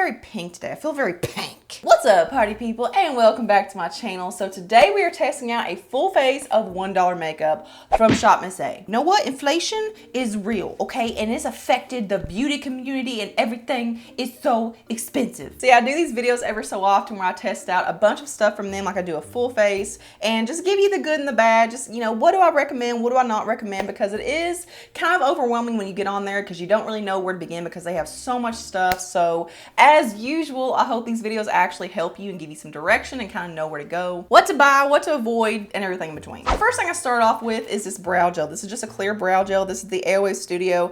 very pink today. I feel very pink. What's up, party people, and welcome back to my channel. So today we are testing out a full face of $1 makeup from Shop Miss A. You know what? Inflation is real, okay? And it's affected the beauty community and everything is so expensive. So yeah, I do these videos every so often where I test out a bunch of stuff from them, like I do a full face and just give you the good and the bad. Just, you know, what do I recommend? What do I not recommend? Because it is kind of overwhelming when you get on there because you don't really know where to begin because they have so much stuff. So as usual, I hope these videos actually help you and give you some direction and kind of know where to go, what to buy, what to avoid, and everything in between. The first thing I start off with is this brow gel. This is just a clear brow gel. This is the AOA Studio.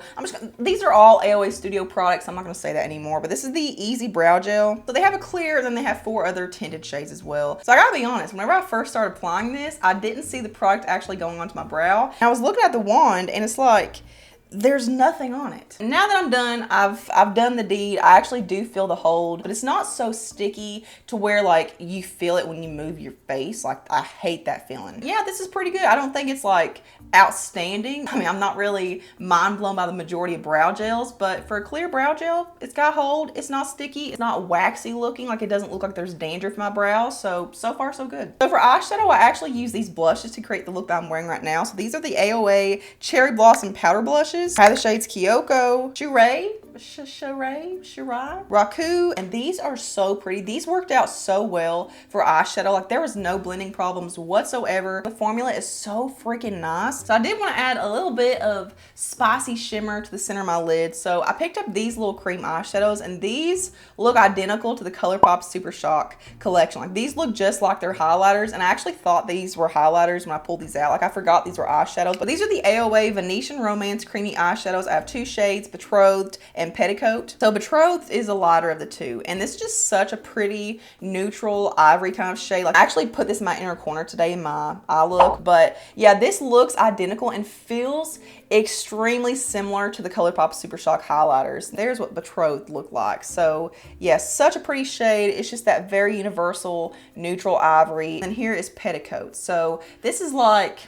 These are all AOA Studio products. I'm not going to say that anymore, but this is the Easy Brow Gel. So they have a clear and then they have 4 other tinted shades as well. So I gotta be honest, whenever I first started applying this, I didn't see the product actually going onto my brow. I was looking at the wand and it's like, there's nothing on it. Now that I'm done, I've done the deed. I actually do feel the hold, but it's not so sticky to where like you feel it when you move your face. Like I hate that feeling. Yeah, this is pretty good. I don't think it's like outstanding. I mean, I'm not really mind blown by the majority of brow gels, but for a clear brow gel, it's got hold. It's not sticky. It's not waxy looking. Like it doesn't look like there's dandruff in my brows. So far so good. So for eyeshadow, I actually use these blushes to create the look that I'm wearing right now. So these are the AOA Cherry Blossom Powder Blushes. I have the shades Kyoko, Shirai, Raku, and these are so pretty. These worked out so well for eyeshadow. Like there was no blending problems whatsoever. The formula is so freaking nice. So I did want to add a little bit of spicy shimmer to the center of my lid. So I picked up these little cream eyeshadows and these look identical to the ColourPop Super Shock collection. Like these look just like their highlighters, and I actually thought these were highlighters when I pulled these out. Like I forgot these were eyeshadows, but these are the AOA Venetian Romance Creamy Eyeshadows. I have 2 shades, Betrothed and Petticoat. So Betrothed is the lighter of the 2, and this is just such a pretty neutral ivory kind of shade. Like I actually put this in my inner corner today in my eye look, but yeah, this looks identical and feels extremely similar to the ColourPop Super Shock highlighters. There's what Betrothed looked like. So yes, such a pretty shade. It's just that very universal neutral ivory. And here is Petticoat. So this is like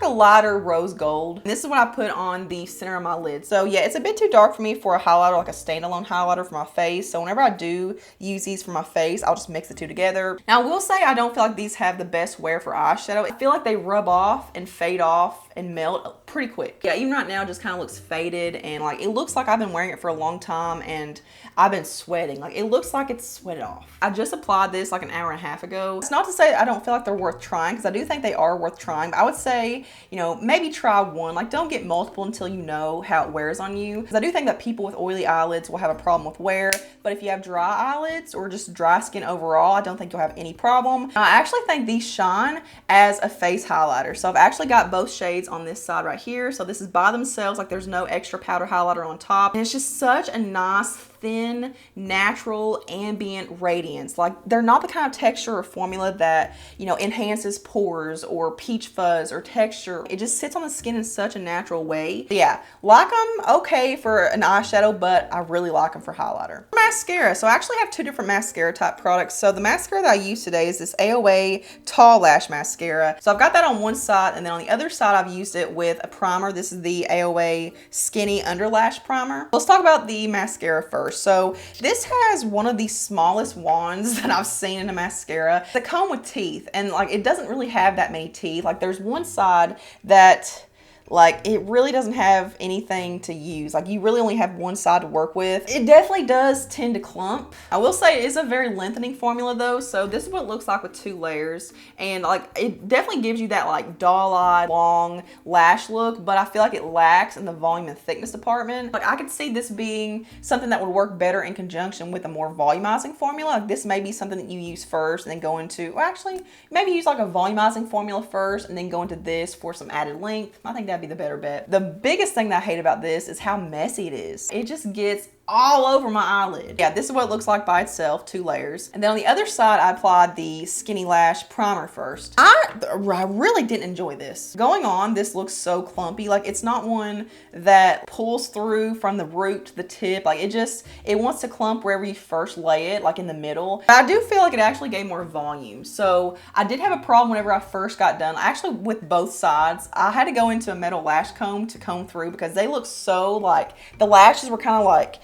a lighter rose gold. And this is what I put on the center of my lid. So yeah, it's a bit too dark for me for a highlighter, like a standalone highlighter for my face. So whenever I do use these for my face, I'll just mix the 2 together. Now I will say I don't feel like these have the best wear for eyeshadow. I feel like they rub off and fade off and melt pretty quick. Yeah, even right now it just kind of looks faded and like it looks like I've been wearing it for a long time and I've been sweating. Like it looks like it's sweated off. I just applied this like an hour and a half ago. It's not to say I don't feel like they're worth trying, because I do think they are worth trying, but I would say, you know, maybe try one. Like don't get multiple until you know how it wears on you, because I do think that people with oily eyelids will have a problem with wear, but if you have dry eyelids or just dry skin overall, I don't think you'll have any problem. I actually think these shine as a face highlighter. So I've actually got both shades on this side right here. So this is by themselves, like there's no extra powder highlighter on top, and it's just such a nice thin, natural, ambient radiance. Like they're not the kind of texture or formula that, you know, enhances pores or peach fuzz or texture. It just sits on the skin in such a natural way. But yeah, like them okay for an eyeshadow, but I really like them for highlighter. Mascara. So I actually have 2 different mascara type products. So the mascara that I use today is this AOA Tall Lash Mascara. So I've got that on one side, and then on the other side I've used it with a primer. This is the AOA Skinny Underlash Primer. Let's talk about the mascara first. So this has one of the smallest wands that I've seen in a mascara. The comb with teeth, and like it doesn't really have that many teeth. Like there's one side that like it really doesn't have anything to use. Like you really only have one side to work with. It definitely does tend to clump. I will say it is a very lengthening formula though. So this is what it looks like with 2 layers. And like it definitely gives you that like doll-eyed long lash look, but I feel like it lacks in the volume and thickness department. Like I could see this being something that would work better in conjunction with a more volumizing formula. Like this may be something that you use first and then go into, well actually maybe use like a volumizing formula first and then go into this for some added length. I think that'd be the better bet. The biggest thing that I hate about this is how messy it is. It just gets all over my eyelid. Yeah, this is what it looks like by itself, 2 layers. And then on the other side, I applied the Skinny Lash Primer first. I really didn't enjoy this. Going on, this looks so clumpy. Like it's not one that pulls through from the root to the tip. Like it wants to clump wherever you first lay it, like in the middle. But I do feel like it actually gave more volume. So I did have a problem whenever I first got done. Actually, with both sides, I had to go into a metal lash comb to comb through because they look so like, the lashes were kind of like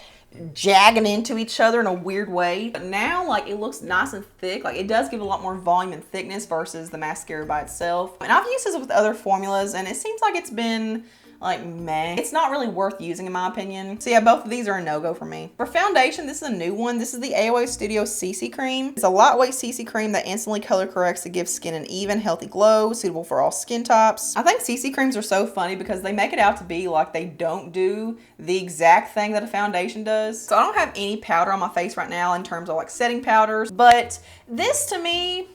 jagging into each other in a weird way. But now, like, it looks nice and thick. Like, it does give a lot more volume and thickness versus the mascara by itself. And I've used this with other formulas, and it seems like it's been like meh. It's not really worth using in my opinion. So yeah, both of these are a no-go for me. For foundation, this is a new one. This is the AOA Studio CC Cream. It's a lightweight CC cream that instantly color corrects to give skin an even, healthy glow, suitable for all skin types. I think CC creams are so funny because they make it out to be like they don't do the exact thing that a foundation does. So I don't have any powder on my face right now in terms of like setting powders, but this to me,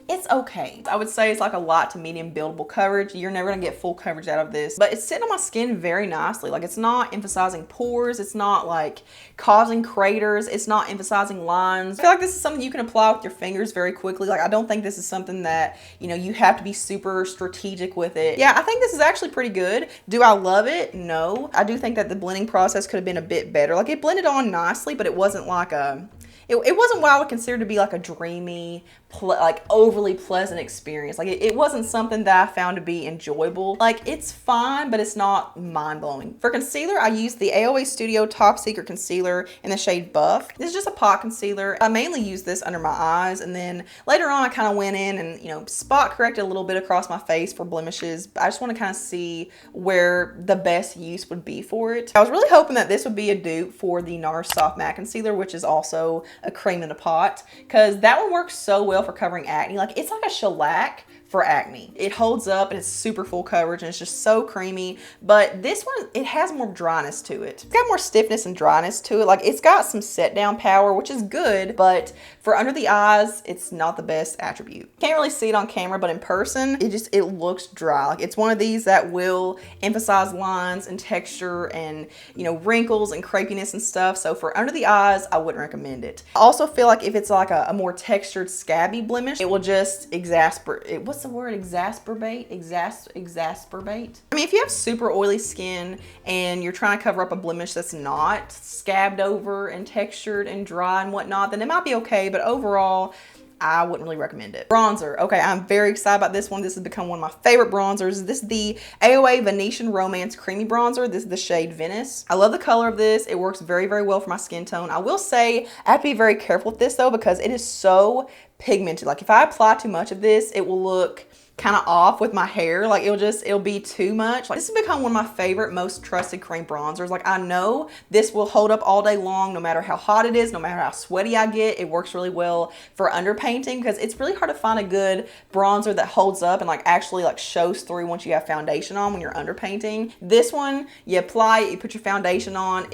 it's okay. I would say it's like a light to medium buildable coverage. You're never gonna get full coverage out of this, but it's sitting on my skin very nicely. Like, it's not emphasizing pores. It's not like causing craters. It's not emphasizing lines. I feel like this is something you can apply with your fingers very quickly. Like, I don't think this is something that, you know, you have to be super strategic with it. Yeah, I think this is actually pretty good. Do I love it? No. I do think that the blending process could have been a bit better. Like, it blended on nicely, but it wasn't like a, it wasn't what I would consider to be like a dreamy, like overly pleasant experience. Like, it wasn't something that I found to be enjoyable. Like, it's fine, but it's not mind-blowing. For concealer, I used the AOA Studio Top Secret Concealer in the shade Buff. This is just a pot concealer. I mainly use this under my eyes, and then later on I kind of went in and, you know, spot corrected a little bit across my face for blemishes. I just want to kind of see where the best use would be for it. I was really hoping that this would be a dupe for the NARS Soft Matte Concealer, which is also a cream in a pot, because that one works so well for covering acne. Like, it's like a shellac for acne. It holds up and it's super full coverage and it's just so creamy. But this one, it has more dryness to it. It's got more stiffness and dryness to it. Like, it's got some set down power, which is good, but for under the eyes, it's not the best attribute. Can't really see it on camera, but in person, it looks dry. Like, it's one of these that will emphasize lines and texture and, you know, wrinkles and crepiness and stuff. So for under the eyes, I wouldn't recommend it. I also feel like if it's like a more textured, scabby blemish, it will just exacerbate. What's the word? Exacerbate? Exacerbate? I mean, if you have super oily skin and you're trying to cover up a blemish that's not scabbed over and textured and dry and whatnot, then it might be okay, but overall, I wouldn't really recommend it. Bronzer. Okay, I'm very excited about this one. This has become one of my favorite bronzers. This is the AOA Venetian Romance Creamy Bronzer. This is the shade Venice. I love the color of this. It works very, very well for my skin tone. I will say I have to be very careful with this though, because it is so pigmented. Like, if I apply too much of this, it will look kind of off with my hair. Like, it'll be too much. Like, this has become one of my favorite, most trusted cream bronzers. Like, I know this will hold up all day long, no matter how hot it is, no matter how sweaty I get. It works really well for underpainting, because it's really hard to find a good bronzer that holds up and like actually like shows through once you have foundation on when you're underpainting. This one, you apply it, you put your foundation on,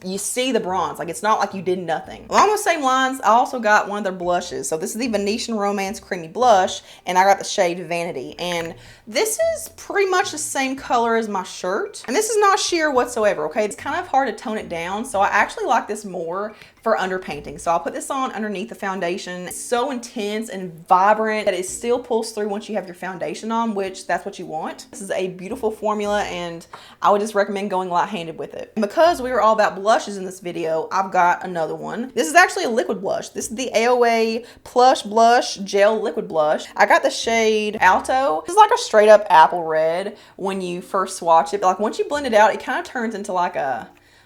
you see the bronze. Like, it's not like you did nothing. Along those same lines, I also got one of their blushes. So this is the Venetian Romance Creamy Blush, and I got the shade Vanity. And this is pretty much the same color as my shirt. And this is not sheer whatsoever, okay? It's kind of hard to tone it down, so I actually like this more for underpainting. So I'll put this on underneath the foundation. It's so intense and vibrant that it still pulls through once you have your foundation on, which that's what you want. This is a beautiful formula, and I would just recommend going light-handed with it. And because we were all about blushes in this video, I've got another one. This is actually a liquid blush. This is the AOA Plush Blush Gel Liquid Blush. I got the shade Alto. This is like a straight up apple red when you first swatch it, but like once you blend it out, it kind of turns into like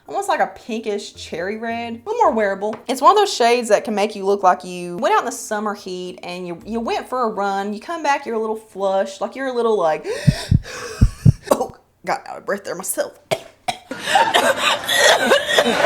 almost like a pinkish cherry red, a little more wearable. It's one of those shades that can make you look like you went out in the summer heat and you went for a run, you come back, you're a little flushed, like you're a little like, oh, got out of breath there myself.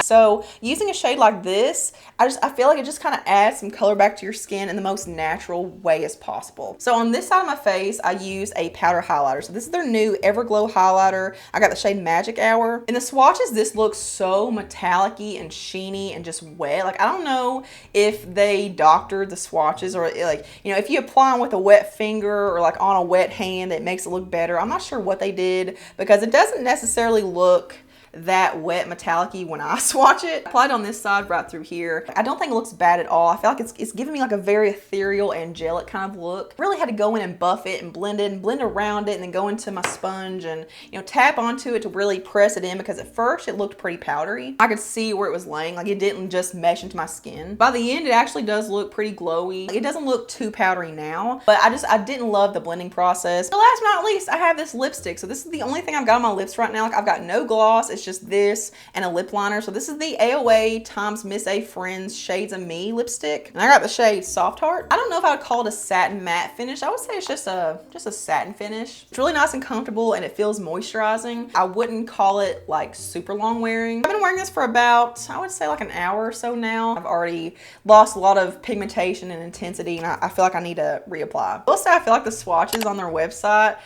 So using a shade like this, I feel like it just kind of adds some color back to your skin in the most natural way as possible. So on this side of my face, I use a powder highlighter. So this is their new Everglow highlighter. I got the shade Magic Hour. In the swatches, this looks so metallic-y and sheeny and just wet. Like, I don't know if they doctored the swatches, or like, you know, if you apply them with a wet finger or like on a wet hand, it makes it look better. I'm not sure what they did, because it doesn't necessarily look that wet metallic-y when I swatch it. I applied on this side right through here. I don't think it looks bad at all. I feel like it's giving me like a very ethereal, angelic kind of look. Really had to go in and buff it and blend it and blend around it, and then go into my sponge and, you know, tap onto it to really press it in, because at first it looked pretty powdery. I could see where it was laying. Like, it didn't just mesh into my skin. By the end, it actually does look pretty glowy. It doesn't look too powdery now, but I didn't love the blending process. But last but not least, I have this lipstick. So this is the only thing I've got on my lips right now. Like, I've got no gloss. It's just this and a lip liner. So this is the AOA times Miss A Friends Shades of Me lipstick. And I got the shade Soft Heart. I don't know if I would call it a satin matte finish. I would say it's just a satin finish. It's really nice and comfortable and it feels moisturizing. I wouldn't call it like super long wearing. I've been wearing this for about, I would say like an hour or so now. I've already lost a lot of pigmentation and intensity and I feel like I need to reapply. I will say I feel like the swatches on their website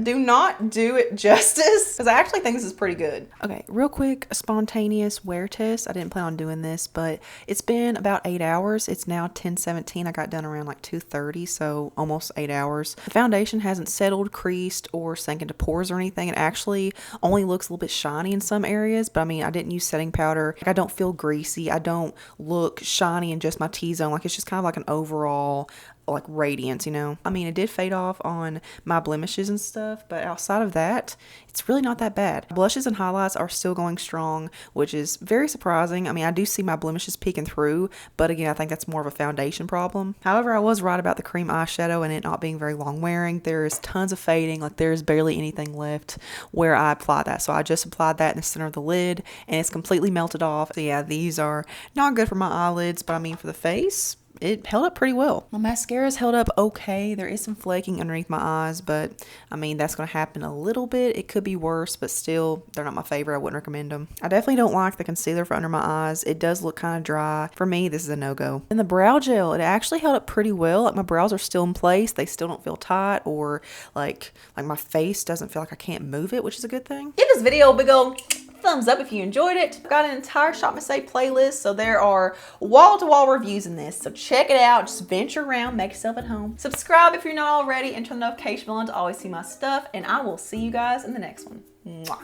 do not do it justice because I actually think this is pretty good. Okay, real quick, a spontaneous wear test. I didn't plan on doing this, but it's been about 8 hours. It's now 10:17. I got done around like 2:30, so almost 8 hours. The foundation hasn't settled, creased, or sank into pores or anything. It actually only looks a little bit shiny in some areas, but I mean, I didn't use setting powder. Like, I don't feel greasy. I don't look shiny in just my T-zone. Like, it's just kind of like an overall like radiance, you know. I mean, it did fade off on my blemishes and stuff, but outside of that, it's really not that bad. Blushes and highlights are still going strong, which is very surprising. I mean, I do see my blemishes peeking through, but again, I think that's more of a foundation problem. However, I was right about the cream eyeshadow and it not being very long wearing. There is tons of fading, like there's barely anything left where I apply that. So I just applied that in the center of the lid and it's completely melted off. So yeah, these are not good for my eyelids, but I mean for the face, it held up pretty well. My mascara's held up okay. There is some flaking underneath my eyes, but I mean, that's going to happen a little bit. It could be worse, but still, they're not my favorite. I wouldn't recommend them. I definitely don't like the concealer for under my eyes. It does look kind of dry. For me, this is a no-go. And the brow gel, it actually held up pretty well. Like my brows are still in place. They still don't feel tight or like my face doesn't feel like I can't move it, which is a good thing. Give this video a big old thumbs up if you enjoyed it. I've got an entire Shop Miss A playlist, so there are wall-to-wall reviews in this. So check it out. Just venture around, make yourself at home. Subscribe if you're not already, and turn the notification bell on to always see my stuff. And I will see you guys in the next one. Mwah.